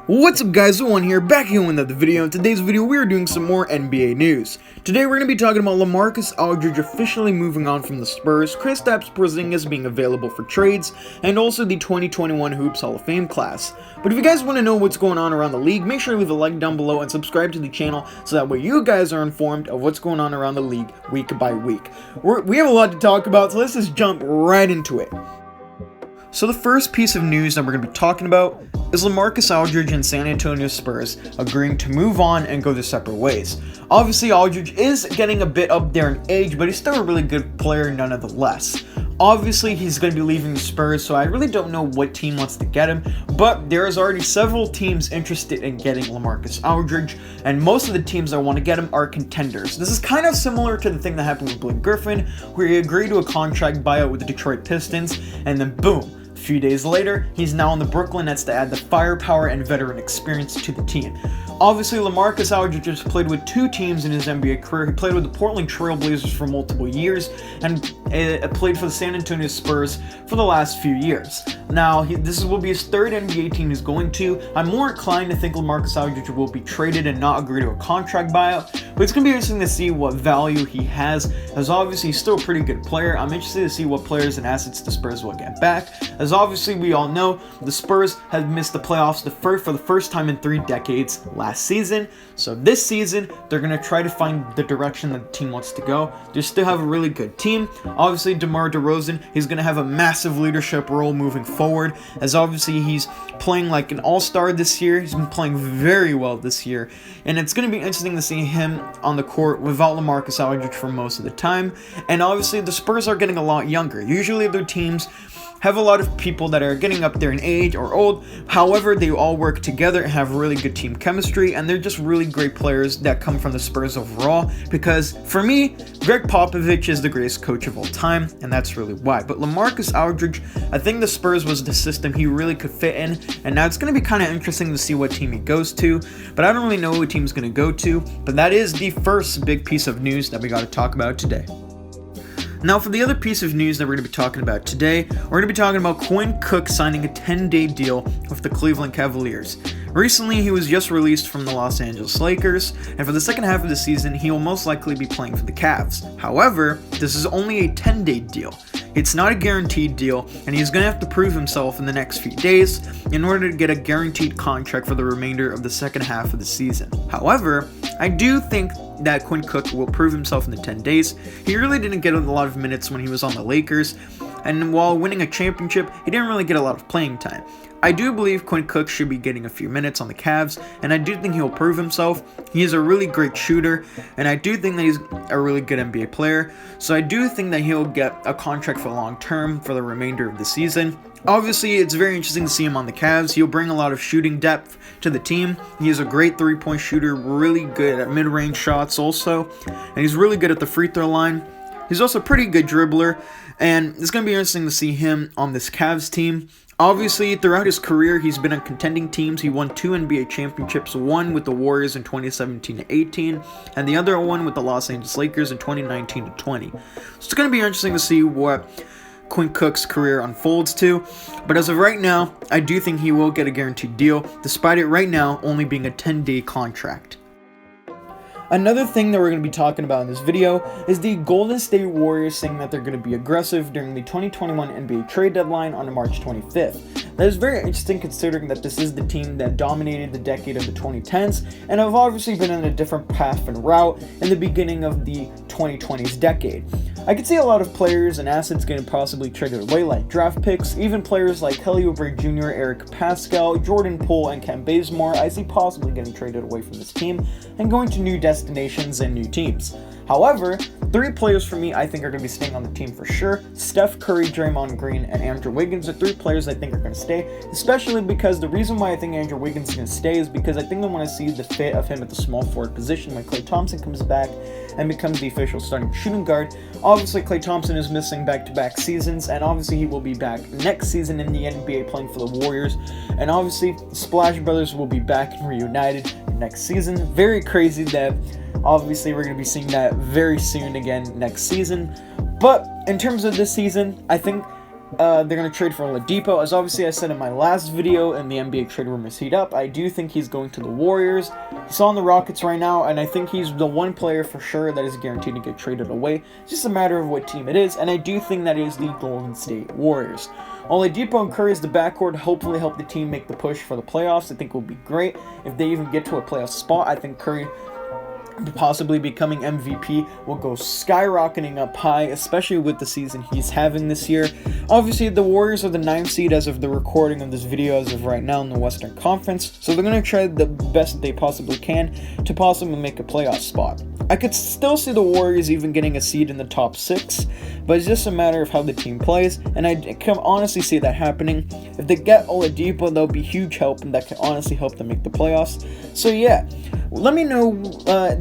What's up guys, One here, back here with another video. In today's video we are doing some more NBA news. Today we're going to be talking about LaMarcus Aldridge officially moving on from the Spurs, Kristaps Porzingis being available for trades, and also the 2021 Hoops Hall of Fame class. But if you guys want to know what's going on around the league, make sure to leave a like down below and subscribe to the channel so that way you guys are informed of what's going on around the league week by week. We have a lot to talk about, so let's just jump right into it. So the first piece of news that we're going to be talking about is LaMarcus Aldridge and San Antonio Spurs agreeing to move on and go their separate ways. Obviously, Aldridge is getting a bit up there in age, but he's still a really good player nonetheless. Obviously, he's going to be leaving the Spurs, so I really don't know what team wants to get him, but there is already several teams interested in getting LaMarcus Aldridge, and most of the teams that want to get him are contenders. This is kind of similar to the thing that happened with Blake Griffin, where he agreed to a contract buyout with the Detroit Pistons, and then boom. A few days later, he's now in the Brooklyn Nets to add the firepower and veteran experience to the team. Obviously, LaMarcus Aldridge has played with two teams in his NBA career. He played with the Portland Trail Blazers for multiple years and played for the San Antonio Spurs for the last few years. Now, this will be his third NBA team he's going to. I'm more inclined to think LaMarcus Aldridge will be traded and not agree to a contract buyout, but it's going to be interesting to see what value he has, as obviously he's still a pretty good player. I'm interested to see what players and assets the Spurs will get back, as obviously we all know the Spurs have missed the playoffs for the first time in 3 decades last season. So this season, they're going to try to find the direction that the team wants to go. They still have a really good team. Obviously, DeMar DeRozan, he's going to have a massive leadership role moving forward, as obviously he's playing like an all-star this year. He's been playing very well this year, and it's going to be interesting to see him on the court without LaMarcus Aldridge for most of the time. And obviously, the Spurs are getting a lot younger. Usually, their teams have a lot of people that are getting up there in age or old. However, they all work together and have really good team chemistry, and they're just really great players that come from the Spurs overall, because for me, Greg Popovich is the greatest coach of all time, and that's really why. But LaMarcus Aldridge, I think the Spurs was the system he really could fit in, and now it's going to be kind of interesting to see what team he goes to, but I don't really know what team's going to go to, but that is the first big piece of news that we got to talk about today. Now, for the other piece of news that we're going to be talking about today, we're going to be talking about Quinn Cook signing a 10-day deal with the Cleveland Cavaliers. Recently, he was just released from the Los Angeles Lakers, and for the second half of the season, he will most likely be playing for the Cavs. However, this is only a 10-day deal. It's not a guaranteed deal, and he's going to have to prove himself in the next few days in order to get a guaranteed contract for the remainder of the second half of the season. However, I do think that Quinn Cook will prove himself in the 10 days. He really didn't get a lot of minutes when he was on the Lakers, and while winning a championship, he didn't really get a lot of playing time. I do believe Quinn Cook should be getting a few minutes on the Cavs, and I do think he'll prove himself. He is a really great shooter, and I do think that he's a really good NBA player, so I do think that he'll get a contract for long term for the remainder of the season. Obviously, it's very interesting to see him on the Cavs. He'll bring a lot of shooting depth to the team. He is a great three-point shooter, really good at mid-range shots also, and he's really good at the free throw line. He's also a pretty good dribbler, and it's going to be interesting to see him on this Cavs team. Obviously, throughout his career, he's been on contending teams. He won 2 NBA championships, one with the Warriors in 2017-18, and the other one with the Los Angeles Lakers in 2019-20. So it's going to be interesting to see what Quinn Cook's career unfolds to, but as of right now, I do think he will get a guaranteed deal, despite it right now only being a 10-day contract. Another thing that we're going to be talking about in this video is the Golden State Warriors saying that they're going to be aggressive during the 2021 NBA trade deadline on March 25th. That is very interesting considering that this is the team that dominated the decade of the 2010s and have obviously been on a different path and route in the beginning of the 2020s decade. I could see a lot of players and assets getting possibly traded away, like draft picks, even players like Kelly Oubre Jr., Eric Pascal, Jordan Poole, and Kent Bazemore I see possibly getting traded away from this team and going to new destinations and new teams. However, 3 players for me I think are going to be staying on the team for sure. Steph Curry, Draymond Green, and Andrew Wiggins are 3 players I think are going to stay, especially because the reason why I think Andrew Wiggins is going to stay is because I think they want to see the fit of him at the small forward position when Klay Thompson comes back and becomes the official starting shooting guard. Obviously, Klay Thompson is missing back-to-back seasons, and obviously he will be back next season in the NBA playing for the Warriors, and obviously Splash Brothers will be back and reunited next season. Very crazy that obviously we're going to be seeing that very soon again next season, but in terms of this season, I think they're going to trade for Oladipo. As obviously I said in my last video, and the NBA trade rumors heat up, I do think he's going to the Warriors. He's on the Rockets right now, and I think he's the one player for sure that is guaranteed to get traded away. It's just a matter of what team it is, and I do think that is the Golden State Warriors. Oladipo and Curry as the backcourt hopefully help the team make the push for the playoffs. I think it will be great if they even get to a playoff spot. I think Curry possibly becoming MVP will go skyrocketing up high, especially with the season he's having this year. Obviously, the Warriors are the 9th seed as of the recording of this video as of right now in the Western Conference, so they're going to try the best that they possibly can to possibly make a playoff spot. I could still see the Warriors even getting a seed in the top 6, but it's just a matter of how the team plays, and I can honestly see that happening. If they get Oladipo, that'll be huge help, and that can honestly help them make the playoffs. So yeah, let me know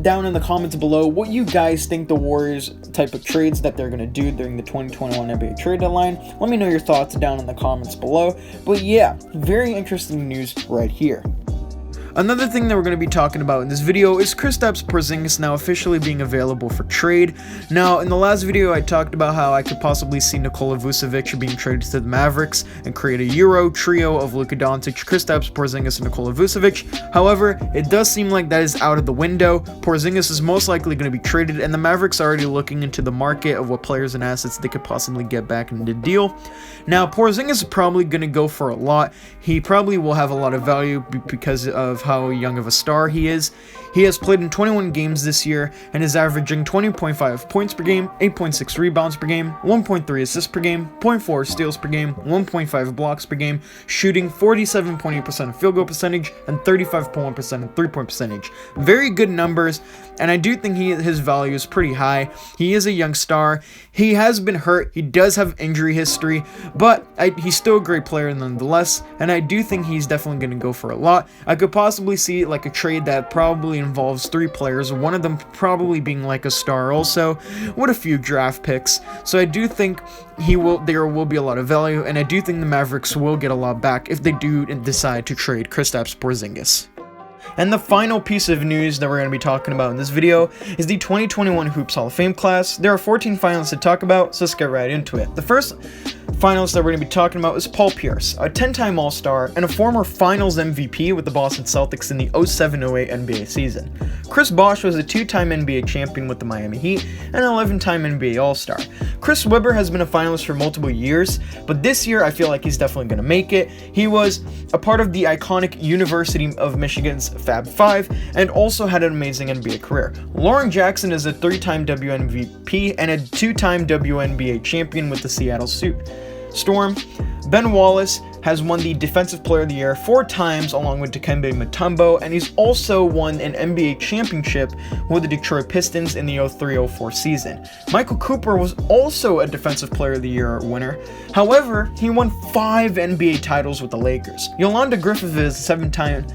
down in the comments below what you guys think the Warriors type of trades that they're going to do during the 2021 NBA trade deadline. Let me know your thoughts down in the comments below. But yeah, very interesting news right here. Another thing that we're going to be talking about in this video is Kristaps Porzingis now officially being available for trade. Now, in the last video, I talked about how I could possibly see Nikola Vucevic being traded to the Mavericks and create a Euro trio of Luka Doncic, Kristaps Porzingis, and Nikola Vucevic. However, it does seem like that is out of the window. Porzingis is most likely going to be traded, and the Mavericks are already looking into the market of what players and assets they could possibly get back in the deal. Now, Porzingis is probably going to go for a lot. He probably will have a lot of value because of how young of a star he is. He has played in 21 games this year and is averaging 20.5 points per game, 8.6 rebounds per game, 1.3 assists per game, 0.4 steals per game, 1.5 blocks per game, shooting 47.8% of field goal percentage and 35.1% of three-point percentage. Very good numbers, and I do think his value is pretty high. He is a young star. He has been hurt. He does have injury history, but he's still a great player nonetheless, and I do think he's definitely going to go for a lot. I could possibly see like a trade that probably involves 3 players, one of them probably being like a star also, with a few draft picks. So I do think there will be a lot of value, and I do think the Mavericks will get a lot back if they do decide to trade Kristaps Porzingis. And the final piece of news that we're going to be talking about in this video is the 2021 Hoops Hall of Fame class. There are 14 finalists to talk about, so let's get right into it. The first finalist that we're going to be talking about is Paul Pierce, a 10-time All-Star and a former Finals MVP with the Boston Celtics in the 07-08 NBA season. Chris Bosh was a 2-time NBA champion with the Miami Heat and an 11-time NBA All-Star. Chris Webber has been a finalist for multiple years, but this year I feel like he's definitely going to make it. He was a part of the iconic University of Michigan's Fab Five and also had an amazing NBA career. Lauren Jackson is a 3-time WNBA and a 2-time WNBA champion with the Seattle Storm. Ben Wallace has won the Defensive Player of the Year 4 times along with Dikembe Mutombo, and he's also won an NBA championship with the Detroit Pistons in the 03-04 season. Michael Cooper was also a Defensive Player of the Year winner. However, he won 5 NBA titles with the Lakers. Yolanda Griffith is a 7-time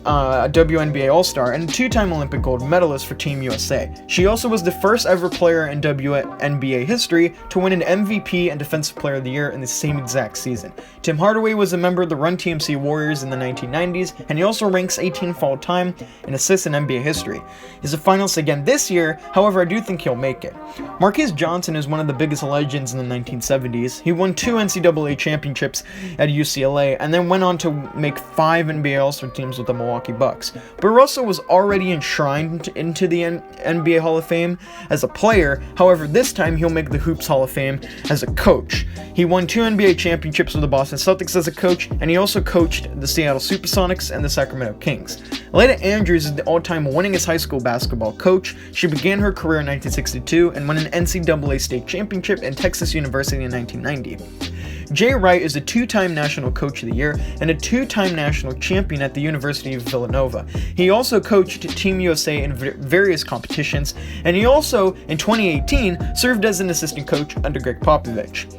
WNBA All-Star and a 2-time Olympic gold medalist for Team USA. She also was the first ever player in WNBA history to win an MVP and Defensive Player of the Year in the same exact season. Tim Hardaway was a member of the Run TMC Warriors in the 1990s, and he also ranks 18th all-time in assists in NBA history. He's a finalist again this year, however I do think he'll make it. Marquise Johnson is one of the biggest legends in the 1970s. He won 2 NCAA championships at UCLA and then went on to make 5 NBA All-Star teams with the Milwaukee Bucks. But Russell was already enshrined into the NBA Hall of Fame as a player. However, this time he'll make the Hoops Hall of Fame as a coach. He won 2 NBA championships with the Boston Celtics as a coach, and he also coached the Seattle Supersonics and the Sacramento Kings. Leda Andrews is the all-time winningest high school basketball coach. She began her career in 1962 and won an NCAA state championship in Texas University in 1990. Jay Wright is a 2-time National Coach of the Year and a 2-time National Champion at the University of Villanova. He also coached Team USA in various competitions, and he also, in 2018, served as an assistant coach under Greg Popovich.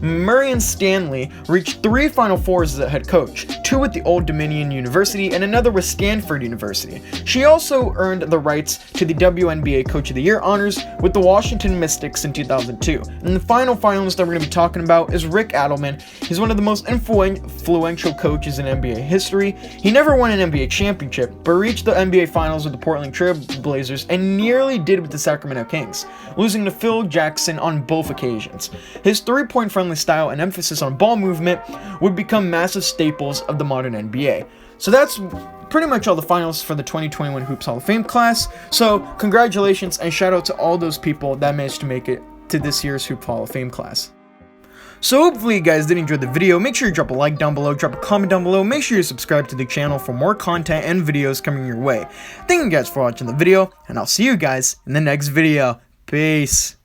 Marion Stanley reached 3 Final Fours as a head coach, 2 with the Old Dominion University and another with Stanford University. She also earned the rights to the WNBA Coach of the Year honors with the Washington Mystics in 2002. And the final finalist that we're going to be talking about is Rick Adelman. He's one of the most influential coaches in NBA history. He never won an NBA championship, but reached the NBA Finals with the Portland Trail Blazers and nearly did with the Sacramento Kings, losing to Phil Jackson on both occasions. His 3-point friendly player-friendly style and emphasis on ball movement would become massive staples of the modern NBA. So that's pretty much all the finals for the 2021 Hoops Hall of Fame class. So congratulations and shout out to all those people that managed to make it to this year's Hoops Hall of Fame class. So hopefully you guys did enjoy the video. Make sure you drop a like down below, drop a comment down below, make sure you subscribe to the channel for more content and videos coming your way. Thank you guys for watching the video, and I'll see you guys in the next video. Peace.